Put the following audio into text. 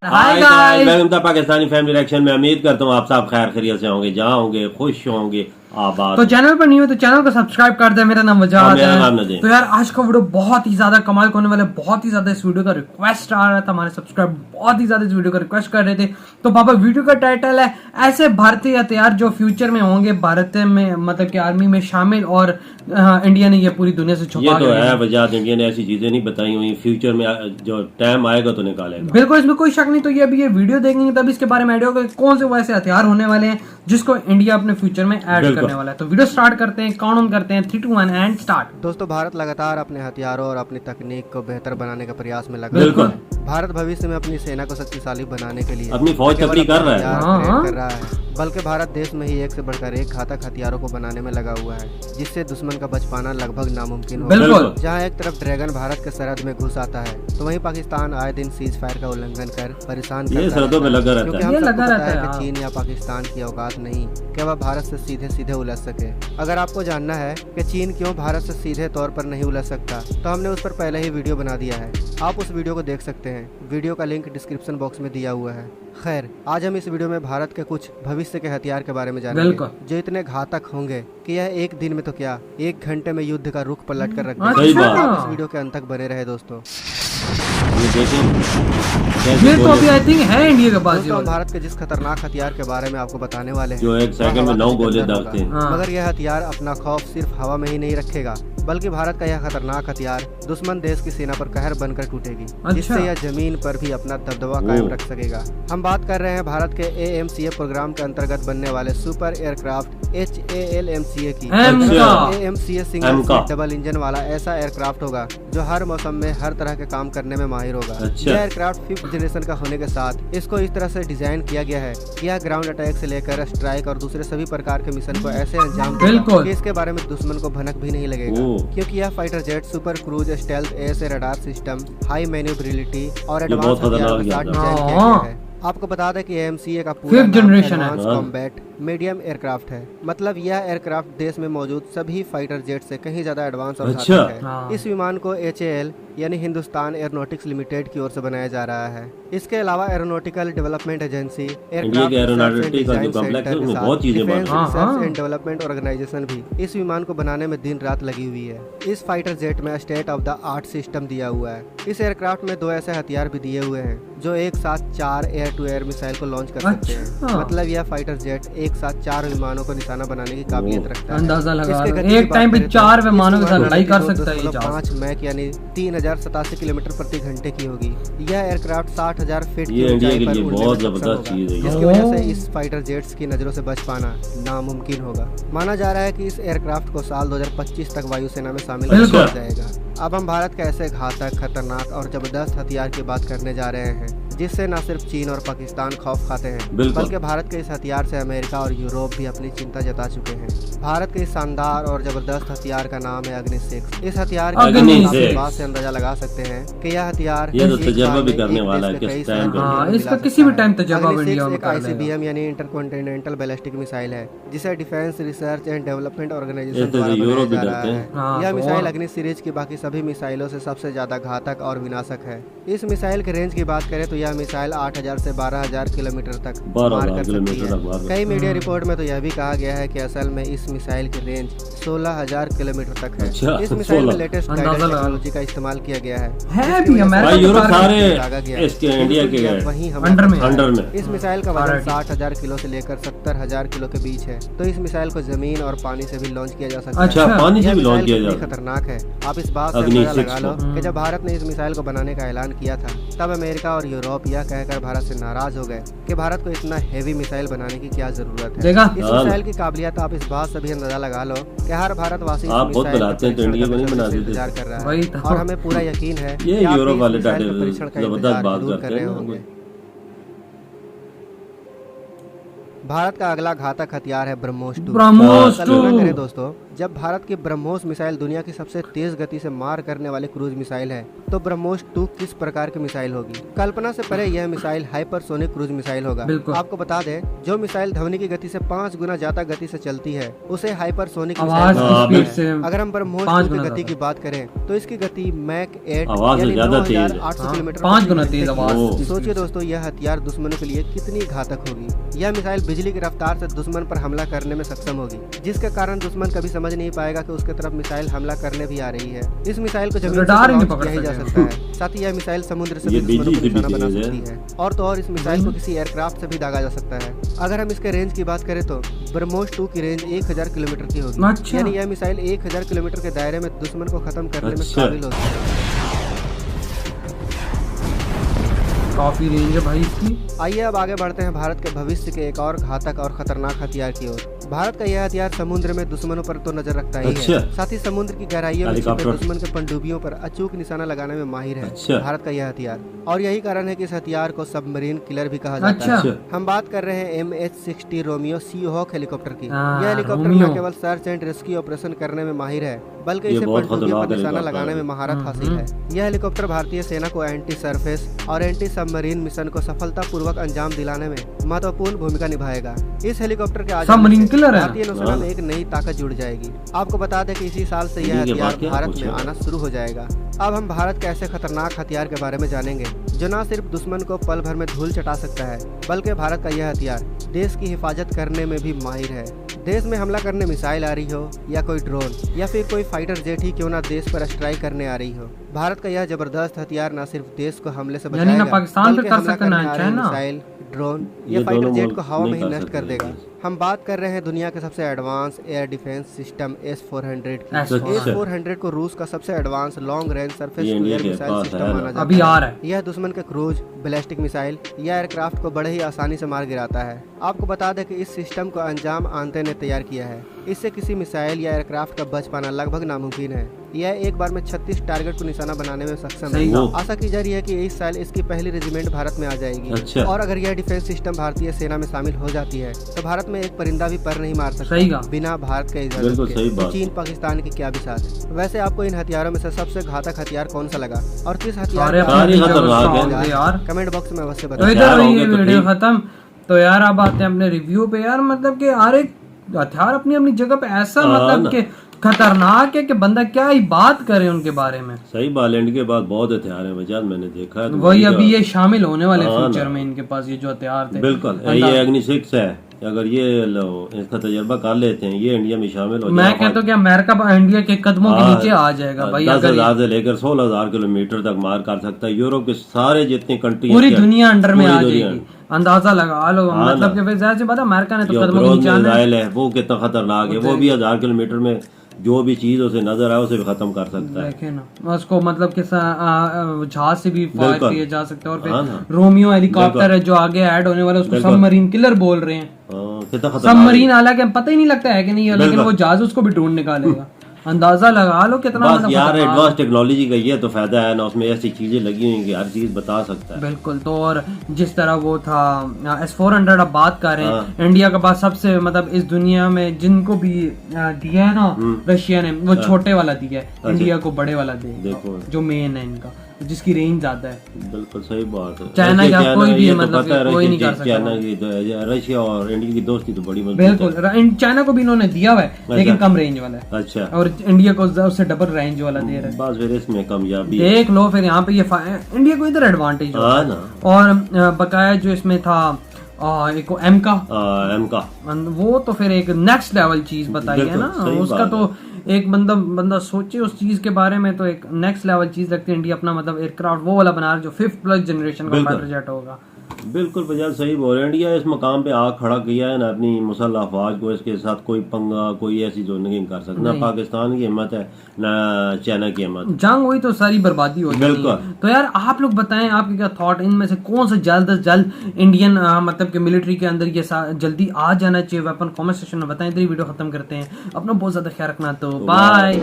Hi guys, welcome to Pakistani family reaction में। उम्मीद करता हूँ आप सब खैर खैरियत से होंगे, जहाँ होंगे खुश होंगे, आबाद। तो चैनल पर नहीं हो तो चैनल को सब्सक्राइब कर दे। मेरा नाम वजाहत है। तो यार आज का वीडियो बहुत ही ज्यादा कमाल होने वाला है। बहुत ही ज्यादा इस वीडियो का रिक्वेस्ट आ रहा था, हमारे सब्सक्राइबर बहुत ही ज्यादा इस वीडियो का रिक्वेस्ट कर रहे थे। तो पापा वीडियो का टाइटल है ऐसे भारतीय हथियार जो फ्यूचर में होंगे भारत में, मतलब कि आर्मी में शामिल, और इंडिया ने ये पूरी दुनिया से छुपा ये तो है वजाहत, इंडिया ने ऐसी चीजें नहीं बताई हुई, फ्यूचर में जो टाइम आएगा तो निकालेगा। बिल्कुल, इसमें कोई शक नहीं। तो ये अभी ये वीडियो देखेंगे तब इसके बारे में आइडिया होगा कौन से वैसे हथियार होने वाले हैं जिसको इंडिया अपने फ्यूचर में ऐड करने वाला है। तो वीडियो स्टार्ट करते हैं, काउंट ऑन करते हैं, 3 2 1 एंड स्टार्ट। दोस्तों, भारत लगातार अपने हथियारों और अपनी तकनीक को बेहतर बनाने का प्रयास में लगा हुआ है। भारत भविष्य में अपनी सेना को शक्तिशाली बनाने के लिए अपनी फौज तैयारी कर रहा है, बल्कि भारत देश में ही एक से बढ़कर एक घातक हथियारों को बनाने में लगा हुआ है, जिससे दुश्मन का बच पाना लगभग नामुमकिन हो। जहां एक तरफ ड्रैगन भारत के सरहद में घुस आता है, तो वहीं पाकिस्तान आए दिन सीज फायर का उल्लंघन कर परेशान करता है। क्योंकि हम सबको पता है कि चीन या पाकिस्तान की औकात नहीं कि वह भारत से सीधे सीधे उलझ सके। अगर आपको जानना है कि चीन क्यों भारत से सीधे तौर पर नहीं उलझ सकता, तो हमने उस पर पहले ही वीडियो बना दिया है, आप उस वीडियो को देख सकते हैं। वीडियो का लिंक डिस्क्रिप्शन बॉक्स में दिया हुआ है। खैर, आज हम इस वीडियो में भारत के कुछ भविष्य के हथियार के बारे में जानेंगे जो इतने घातक होंगे कि यह एक दिन में तो क्या 1 घंटे में युद्ध का रुख पलट कर रख देंगे। इस वीडियो के अंत तक बने रहे दोस्तों। ये तो अभी आई थिंक है इंडिया के पास। दोस्तों, भारत के जिस खतरनाक हथियार के बारे में आपको बताने वाले हैं, जो 1 सेकंड में 9 गोले दागते हैं। मगर यह हथियार अपना खौफ सिर्फ हवा में ही नहीं रखेगा, बल्कि भारत का यह खतरनाक हथियार दुश्मन देश की सेना पर कहर बनकर टूटेगी, जिससे यह जमीन पर भी अपना दबदबा कायम रख सकेगा। हम बात कर रहे हैं भारत के AMCA प्रोग्राम के अंतर्गत बनने वाले सुपर एयरक्राफ्ट HALMCA की। AMCA single seat double engine वाला ऐसा एयरक्राफ्ट होगा जो हर मौसम में हर तरह के काम करने में माहिर होगा। यह एयरक्राफ्ट 5th जनरेशन का होने के साथ इसको इस तरह से डिजाइन किया गया है कि यह ग्राउंड अटैक से लेकर स्ट्राइक और दूसरे सभी प्रकार के मिशन को ऐसे अंजाम देगा कि इसके बारे में दुश्मन को भनक भी नहीं लगेगा, क्योंकि यह fighter jet super cruise stealth air radar system, high manoeuvrability और एडवांस हथियार के साथ डिजाइन किया गया है। आपको बता दें कि AMCA का पूरा नाम कॉम्बैट मीडियम एयरक्राफ्ट है। मतलब यह एयरक्राफ्ट देश में मौजूद सभी फाइटर जेट से कहीं ज्यादा एडवांस और घातक है। इस विमान को HAL यानी हिंदुस्तान एरोनॉटिक्स लिमिटेड की ओर से बनाया जा रहा है। इसके अलावा aeronautical development agency, development organisation भी इस विमान को बनाने में दिन रात लगी हुई है। इस फाइटर जेट में state of the art system दिया हुआ है। इस एयरक्राफ्ट में 2 ऐसे हथियार भी दिए हुए हैं जो एक साथ 4 एयर टू एयर मिसाइल को लॉन्च कर सकते हैं। मतलब यह फाइटर जेट एक साथ 4 विमानों को निशाना बनाने की काबिलियत रखता है। अंदाजा लगा एक टाइम पे 4 विमानों के साथ लड़ाई कर सकता है। 5 मैक यानी 3087 किलोमीटर प्रति घंटे की होगी। यह एयरक्राफ्ट 60,000 फीट की ऊंचाई पर उड़ने में सक्षम होगा, जिसकी वजह से इस फाइटर जेट्स की नजरों से बच पाना नामुमकिन होगा। माना जा रहा है कि इस एयरक्राफ्ट को साल 2025 तक वायुसेना में शामिल किया जाएगा। अब हम भारत के ऐसे घातक, खतरनाक और जबरदस्त हथियार की बात करने जा रहे हैं जिससे न सिर्फ चीन और पाकिस्तान खौफ खाते हैं, बल्कि भारत के इस हथियार से अमेरिका और यूरोप भी अपनी चिंता जता चुके हैं। भारत के इस शानदार और जबरदस्त हथियार का नाम है अग्नि 6। इस हथियार की बात से अंदाजा लगा सकते हैं कि यह हथियार तजुर्बा भी करने वाला है, इसका किसी भी टाइम तजुर्बा एक ICBM यानी इंटरकॉन्टिनेंटल बैलिस्टिक मिसाइल है, जिसे defence research and development organisation द्वारा बनाया जा रहा है। यह मिसाइल अग्नि सीरीज की बाकी सभी मिसाइलों से सबसे ज्यादा घातक और विनाशक है। इस मिसाइल के रेंज की बात करें तो यह मिसाइल 8000 से 12000 किलोमीटर तक मार कर सकती है। कई मीडिया रिपोर्ट में तो यह भी कहा गया है कि असल में इस मिसाइल की रेंज 16000 किलोमीटर तक है। इस मिसाइल में लेटेस्ट गाइडेंस टेक्नोलॉजी का इस्तेमाल किया गया है। वहीं अंडर में इस मिसाइल का वजन 60,000 किलो से लेकर 70,000 किलो के बीच है। तो इस मिसाइल को जमीन और पानी से भी लॉन्च किया जा सकता है। पानी से भी लॉन्च किया जा सकता है। खतरनाक है। आप इस बात से अंदाजा लगा लो कि जब भारत ने इस मिसाइल को बनाने का ऐलान किया था, तब अमेरिका और यूरोप यह कहकर भारत से नाराज हो गए कि भारत को इतना हेवी मिसाइल बनाने की क्या जरूरत है। इस मिसाइल की काबिलियत आप इस बात से भी अंदाजा लगा लो कि हर भारतवासी इंतजार कर रहा है, और हमें पूरा यकीन है कि आप यूरोप वाले परीक्षण का इंतजार जरूर कर रहे होंगे। भारत का अगला घातक हथियार है ब्रह्मोस 2। ब्रह्मोस 2। कल्पना करें दोस्तों, जब भारत की ब्रह्मोस मिसाइल दुनिया की सबसे तेज गति से मार करने वाली क्रूज मिसाइल है, तो ब्रह्मोस 2 किस प्रकार की मिसाइल होगी। कल्पना से परे यह मिसाइल हाइपरसोनिक क्रूज मिसाइल होगा। आपको बता दें, जो मिसाइल ध्वनि की गति से 5 गुना ज्यादा गति से चलती है उसे हाइपरसोनिक मिसाइल कहते हैं। अगर हम ब्रह्मोस 2 की गति की बात करें तो इसकी गति मैक 8 यानी 9800 किलोमीटर 5 गुना तेज आवाज। सोचिए दोस्तों, यह हथियार दुश्मनों के लिए कितनी घातक होगी। यह मिसाइल बिजली की रफ्तार से दुश्मन पर हमला करने में सक्षम होगी, जिसके कारण दुश्मन कभी समझ नहीं पाएगा कि उसके तरफ मिसाइल हमला करने भी आ रही है। इस मिसाइल को जमीन से लॉन्च किया ही जा सकता है। साथ ही यह मिसाइल समुद्र से भी दुश्मनों को निशाना बना सकती है। और तो और इस मिसाइल को किसी एयरक्राफ्ट से भी दागा जा सकता है। अगर हम इसके रेंज की बात करें तो ब्रह्मोस 2 की रेंज 1000 किलोमीटर की होगी। यानी यह मिसाइल 1000 किलोमीटर के दायरे में दुश्मन को खत्म करने में काबिल होती है। काफी रेंज है भाई इसकी। आइए अब आगे बढ़ते हैं भारत के भविष्य के एक और घातक और खतरनाक हथियार की ओर। भारत का यह हथियार समुद्र में दुश्मनों पर तो नजर रखता ही है, साथ ही समुद्र की गहराइयों में छिपे दुश्मन के पनडुब्बियों पर अचूक निशाना लगाने में माहिर है भारत का यह हथियार। और यही कारण है कि इस हथियार को सबमरीन किलर भी कहा जाता है। हम बात कर रहे हैं MH-60 रोमियो सीहॉक हेलीकॉप्टर की। यह हेलीकॉप्टर न केवल सर्च एंड रेस्क्यू ऑपरेशन करने में माहिर है, बल्कि इसे पनडुब्बियों पर निशाना लगाने में महारत हासिल है। यह हेलीकॉप्टर भारतीय सेना को एंटी सरफेस और एंटी सबमरीन मिशन को सफलतापूर्वक अंजाम दिलाने में महत्वपूर्ण भूमिका निभाएगा। इस हेलीकॉप्टर के आज भारतीय नौसेना में एक नई ताकत जुड़ जाएगी। आपको बता दें कि इसी साल से यह हथियार भारत में आना शुरू हो जाएगा। अब हम भारत के ऐसे खतरनाक हथियार के बारे में जानेंगे जो न सिर्फ दुश्मन को पल भर में धूल चटा सकता है, बल्कि भारत का यह हथियार देश की हिफाजत करने में भी माहिर है। देश में हमला करने मिसाइल आ रही हो या कोई ड्रोन या फिर कोई फाइटर जेट ही क्यों ना देश पर स्ट्राइक करने आ रही हो, भारत का यह जबरदस्त हथियार न सिर्फ देश को हमले से बचाएगा, बल्कि हमला करने आ रहे मिसाइल, ड्रोन या फाइटर जेट को हवा में ही नष्ट कर देगा। हम बात कर रहे हैं दुनिया के सबसे advance air defence system S-400 की। S-400 को रूस का सबसे advance long range surface to air missile system माना जाता है। यह दुश्मन के क्रूज, बैलिस्टिक मिसाइल या एयरक्राफ्ट को बड़े ही आसानी से मार गिराता है। आपको बता दें कि इस सिस्टम को अंजाम आंते ने तैयार किया है। इससे किसी मिसाइल या एयरक्राफ्ट का बच पाना लगभग नामुमकिन है। यह एक बार में 36 टारगेट को निशाना बनाने में सक्षम है। आशा की जा रही है कि इस साल इसकी पहली रेजिमेंट भारत में आ जाएगी। और अगर यह डिफेंस सिस्टम भारतीय सेना में शामिल हो जाती है तो भारत में एक परिंदा भी पर नहीं मार सकता बिना भारत के इजाजत के। चीन पाकिस्तान की क्या बिसात। वैसे आपको इन हथियारों में से सबसे घातक हथियार कौन सा लगा और किस हथियार कमेंट बॉक्स में अवश्य बताइए। खत्म तो यार अब आते हैं अपने रिव्यू पे। यार मतलब कि हर एक हथियार अपनी अपनी जगह पे ऐसा मतलब कि खतरनाक है कि बंदा क्या ही बात करे उनके बारे में। सही बालैंड के बाद बहुत हथियार है वजह मैंने देखा है। वही अभी ये शामिल होने वाले फ्यूचर में इनके पास ये जो हथियार थे। बिल्कुल ये अग्नि-6 है, अगर ये इसका तजर्बा कर लेते हैं ये इंडिया में शामिल हो जाए। मैं कहता हूँ कि अमेरिका इंडिया के कदमों के नीचे आ जाएगा भाई। 10,000 से लेकर 16,000 किलोमीटर तक मार कर सकता है। यूरोप के सारे जितनी कंट्री पूरी दुनिया अंडर में आ जाएगी। अंदाजा लगा लो मतलब कि फिर जाहिर सी बात है अमेरिका ने तो कदमों के नीचे आना है। वो कितना खतरनाक है, वो भी 1000 किलोमीटर में जो भी चीज उसे नजर आए उसे भी खत्म कर सकता है। देखे ना उसको मतलब कि जहाज से भी फायर किया जा सकता है। और फिर रोमियो हेलीकॉप्टर है जो आगे ऐड होने वाला है उसको सबमरीन किलर बोल रहे हैं। सबमरीन हालांकि पता ही नहीं लगता है कि नहीं है, लेकिन वो जहाज उसको भी ढूंढ निकालेगा। अंदाजा लगा लो कितना बस यार एडवांस टेक्नोलॉजी का ये तो फायदा है ना, उसमें ऐसी चीजें लगी हुई कि हर चीज बता सकता है। बिल्कुल। तो और जिस तरह वो था S-400 अब बात कर रहे हैं इंडिया के पास सबसे मतलब इस दुनिया में जिनको भी दिया है ना रशिया ने वो छोटे वाला दिया है, इंडिया को बड़े वाला देखो जो मेन है इनका जिसकी रेंज ज्यादा है। बिल्कुल सही बात है। चाइना या कोई भी मतलब कोई नहीं कर सकता। चाइना की रशिया और इंडिया की दोस्ती तो बड़ी मजबूत है। बिल्कुल चाइना को भी इन्होंने दिया हुआ है लेकिन कम रेंज वाला है। अच्छा। और इंडिया को उससे डबल रेंज वाला दे रहा है। बस फिर इसमें कामयाबी देख लो फिर यहाँ पे ये इंडिया को इधर एडवांटेज और बकाया जो इसमें था एक एम का वो तो फिर एक नेक्स्ट लेवल चीज बताई है ना उसका। तो एक बंदा सोचे उस चीज के बारे में तो एक नेक्स्ट लेवल चीज लगती है। इंडिया अपना मतलब एयरक्राफ्ट वो वाला बना रहा है जो 5th जनरेशन का फाइटर जेट होगा। बिल्कुल बजाय सही बोल रहे हैं। इंडिया इस मकाम पे आग खड़ा किया है ना अपनी मुसल्लह अफवाज को, इसके साथ कोई पंगा कोई ऐसी जो नहीं कर सकता। ना पाकिस्तान की हिम्मत है ना चाइना की हिम्मत। जंग हुई तो सारी बर्बादी हो जाएगी। तो यार आप लोग बताएं आपके क्या थॉट इनमें से कौन सा जल्द से जल्द इंडियन मतलब के मिलिट्री के अंदर ये जल्दी आ जाना चाहिए वेपन। कमेंट सेक्शन में बताएं। वीडियो खत्म करते हैं। अपना बहुत ज्यादा ख्याल रखना। तो बाय।